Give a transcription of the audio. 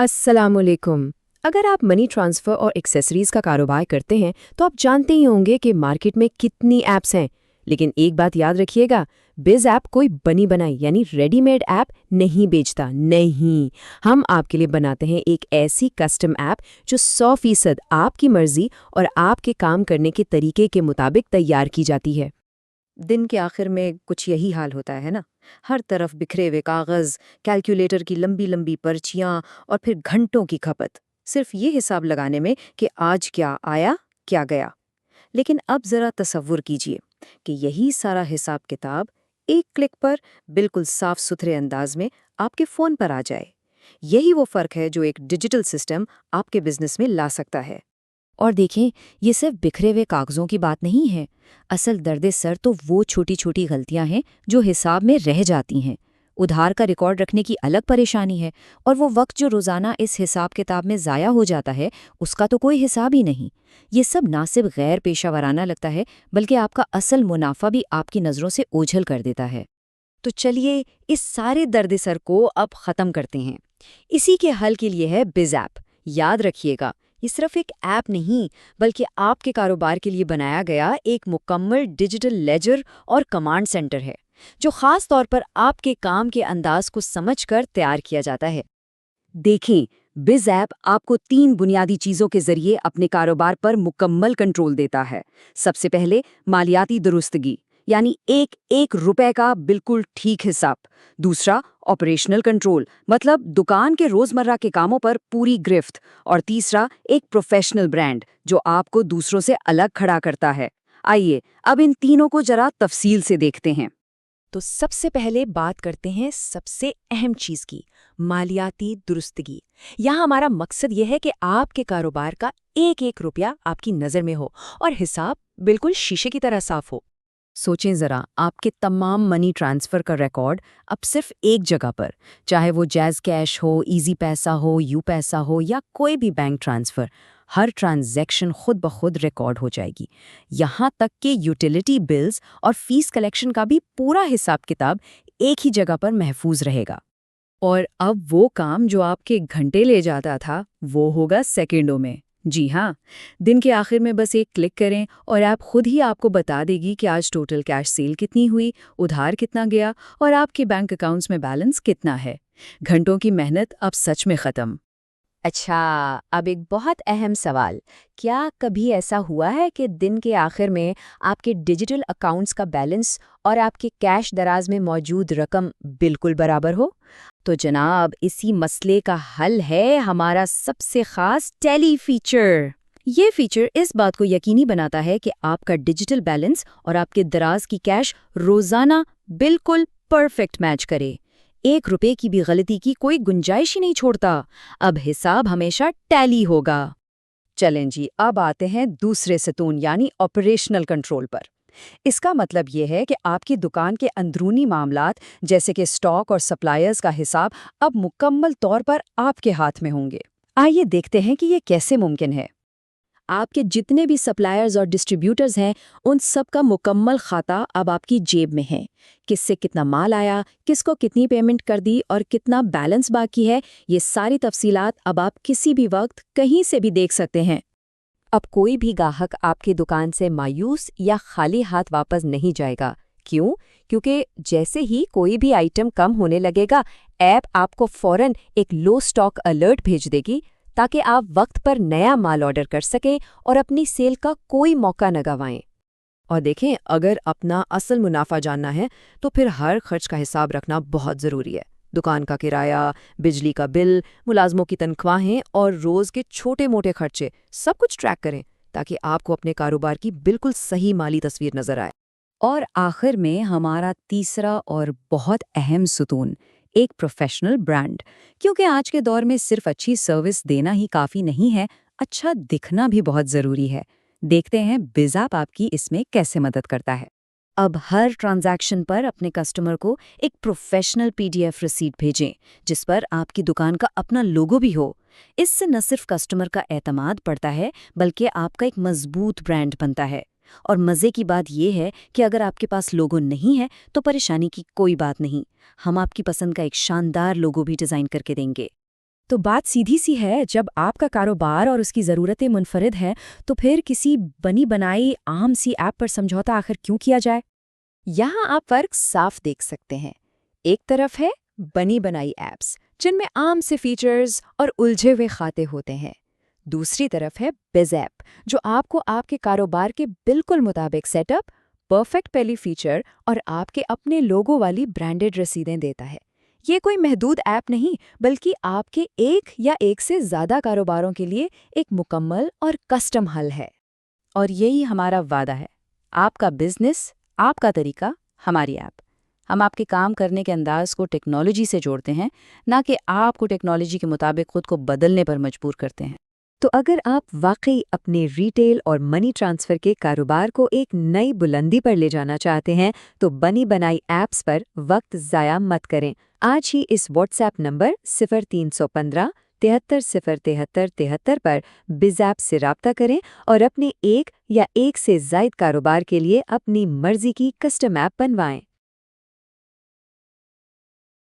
अस्सलाम वालेकुम। अगर आप मनी ट्रांसफ़र और एक्सेसरीज का कारोबार करते हैं तो आप जानते ही होंगे कि मार्केट में कितनी ऐप्स हैं। लेकिन एक बात याद रखिएगा, बिज़ ऐप कोई बनी बनाई यानी रेडीमेड ऐप नहीं बेचता। नहीं, हम आपके लिए बनाते हैं एक ऐसी कस्टम ऐप जो 100% आपकी मर्जी और आपके काम करने के तरीके के मुताबिक तैयार की जाती है। दिन के आखिर में कुछ यही हाल होता है ना। हर तरफ बिखरे हुए कागज, कैलकुलेटर की लंबी लंबी पर्चियां और फिर घंटों की खपत, सिर्फ ये हिसाब लगाने में कि आज क्या आया, क्या गया। लेकिन अब जरा तसव्वुर कीजिए कि यही सारा हिसाब किताब एक क्लिक पर बिल्कुल साफ सुथरे अंदाज में आपके फोन पर आ जाए। यही वो फर्क है जो एक डिजिटल सिस्टम आपके बिजनेस में ला सकता है। और देखें, ये सिर्फ बिखरे हुए कागजों की बात नहीं है। असल दर्द सर तो वो छोटी छोटी गलतियां हैं जो हिसाब में रह जाती हैं। उधार का रिकॉर्ड रखने की अलग परेशानी है, और वो वक्त जो रोज़ाना इस हिसाब किताब में ज़ाया हो जाता है, उसका तो कोई हिसाब ही नहीं। ये सब ना सिर्फ गैर पेशावराना लगता है, बल्कि आपका असल मुनाफा भी आपकी नज़रों से ओझल कर देता है। तो चलिए इस सारे दर्द सर को अब ख़त्म करते हैं। इसी के हल के लिए है बिज़ ऐप। याद रखिएगा, ये सिर्फ एक ऐप नहीं, बल्कि आपके कारोबार के लिए बनाया गया एक मुकम्मल डिजिटल लेजर और कमांड सेंटर है, जो ख़ास तौर पर आपके काम के अंदाज को समझकर तैयार किया जाता है। देखें, बिज़ ऐप आपको 3 बुनियादी चीज़ों के ज़रिए अपने कारोबार पर मुकम्मल कंट्रोल देता है। सबसे पहले मालियाती दुरुस्तगी, यानी एक एक रुपए का बिल्कुल ठीक हिसाब। दूसरा, ऑपरेशनल कंट्रोल, मतलब दुकान के रोज़मर्रा के कामों पर पूरी गिरफ्त। और तीसरा, एक प्रोफेशनल ब्रांड जो आपको दूसरों से अलग खड़ा करता है। आइए अब इन तीनों को जरा तफसील से देखते हैं। तो सबसे पहले बात करते हैं सबसे अहम चीज की, मालियाती दुरुस्तगी। यहाँ हमारा मकसद यह है कि आपके कारोबार का एक एक रुपया आपकी नज़र में हो और हिसाब बिल्कुल शीशे की तरह साफ हो। सोचें ज़रा, आपके तमाम मनी ट्रांसफ़र का रिकॉर्ड अब सिर्फ एक जगह पर, चाहे वो जैज़ कैश हो, इजी पैसा हो, यू पैसा हो या कोई भी बैंक ट्रांसफ़र, हर ट्रांजैक्शन खुद ब खुद रिकॉर्ड हो जाएगी। यहाँ तक कि यूटिलिटी बिल्स और फीस कलेक्शन का भी पूरा हिसाब किताब एक ही जगह पर महफूज रहेगा। और अब वो काम जो आपके घंटे ले जाता था, वो होगा सेकंडों में। जी हाँ, दिन के आखिर में बस एक क्लिक करें और ऐप खुद ही आपको बता देगी कि आज टोटल कैश सेल कितनी हुई, उधार कितना गया और आपके बैंक अकाउंट्स में बैलेंस कितना है। घंटों की मेहनत अब सच में खत्म। अच्छा, अब एक बहुत अहम सवाल। क्या कभी ऐसा हुआ है कि दिन के आखिर में आपके डिजिटल अकाउंट्स का बैलेंस और आपके कैश दराज में मौजूद रकम बिल्कुल बराबर हो? तो जनाब, इसी मसले का हल है हमारा सबसे खास टेली फीचर। ये फीचर इस बात को यकीनी बनाता है कि आपका डिजिटल बैलेंस और आपके दराज की कैश रोज़ाना बिल्कुल परफेक्ट मैच करे। 1 रुपए की भी गलती की कोई गुंजाइश ही नहीं छोड़ता। अब हिसाब हमेशा टैली होगा। चलें जी, अब आते हैं दूसरे सतून यानी ऑपरेशनल कंट्रोल पर। इसका मतलब ये है कि आपकी दुकान के अंदरूनी मामलात, जैसे कि स्टॉक और सप्लायर्स का हिसाब, अब मुकम्मल तौर पर आपके हाथ में होंगे। आइए देखते हैं कि ये कैसे मुमकिन है। आपके जितने भी सप्लायर्स और डिस्ट्रीब्यूटर्स हैं, उन सब का मुकम्मल खाता अब आपकी जेब में है। किससे कितना माल आया, किसको कितनी पेमेंट कर दी और कितना बैलेंस बाकी है, ये सारी तफसीलात अब आप किसी भी वक्त कहीं से भी देख सकते हैं। अब कोई भी ग्राहक आपकी दुकान से मायूस या खाली हाथ वापस नहीं जाएगा। क्यों? क्योंकि जैसे ही कोई भी आइटम कम होने लगेगा, ऐप आपको फौरन एक लो स्टॉक अलर्ट भेज देगी, ताकि आप वक्त पर नया माल ऑर्डर कर सकें और अपनी सेल का कोई मौका न गंवाएं। और देखें, अगर अपना असल मुनाफा जानना है तो फिर हर खर्च का हिसाब रखना बहुत ज़रूरी है। दुकान का किराया, बिजली का बिल, मुलाजमों की तनख्वाहें और रोज़ के छोटे मोटे खर्चे सब कुछ ट्रैक करें, ताकि आपको अपने कारोबार की बिल्कुल सही माली तस्वीर नज़र आए। और आखिर में हमारा तीसरा और बहुत अहम सुतून, एक प्रोफेशनल ब्रांड। क्योंकि आज के दौर में सिर्फ अच्छी सर्विस देना ही काफ़ी नहीं है, अच्छा दिखना भी बहुत ज़रूरी है। देखते हैं बिज़ ऐप आपकी इसमें कैसे मदद करता है। अब हर ट्रांजैक्शन पर अपने कस्टमर को एक प्रोफेशनल पीडीएफ रसीद भेजें, जिस पर आपकी दुकान का अपना लोगो भी हो। इससे न सिर्फ कस्टमर का एतमाद बढ़ता है, बल्कि आपका एक मजबूत ब्रांड बनता है। और मज़े की बात यह है कि अगर आपके पास लोगो नहीं है तो परेशानी की कोई बात नहीं, हम आपकी पसंद का एक शानदार लोगो भी डिज़ाइन करके देंगे। تو بات سیدھی سی ہے، جب آپ کا کاروبار اور اس کی ضرورتیں منفرد ہیں تو پھر کسی بنی بنائی عام سی ایپ پر سمجھوتا آخر کیوں کیا جائے؟ یہاں آپ فرق صاف دیکھ سکتے ہیں۔ ایک طرف ہے بنی بنائی ایپس جن میں عام سے فیچرز اور الجھے ہوئے کھاتے ہوتے ہیں، دوسری طرف ہے بز ایپ جو آپ کو آپ کے کاروبار کے بالکل مطابق سیٹ اپ، پرفیکٹ پہلی فیچر اور آپ کے اپنے لوگو والی برانڈڈ رسیدیں دیتا ہے۔ یہ کوئی محدود ایپ نہیں بلکہ آپ کے ایک یا ایک سے زیادہ کاروباروں کے لیے ایک مکمل اور کسٹم حل ہے۔ اور یہی ہمارا وعدہ ہے، آپ کا بزنس، آپ کا طریقہ، ہماری ایپ۔ ہم آپ کے کام کرنے کے انداز کو ٹیکنالوجی سے جوڑتے ہیں، نہ کہ آپ کو ٹیکنالوجی کے مطابق خود کو بدلنے پر مجبور کرتے ہیں۔ تو اگر آپ واقعی اپنے ریٹیل اور منی ٹرانسفر کے کاروبار کو ایک نئی بلندی پر لے جانا چاہتے ہیں تو بنی بنائی ایپس پر وقت ضائع مت کریں۔ آج ہی اس واٹس ایپ نمبر 0315 73 پر بز ایپ سے رابطہ کریں اور اپنے ایک یا ایک سے زائد کاروبار کے لیے اپنی مرضی کی کسٹم ایپ بنوائیں۔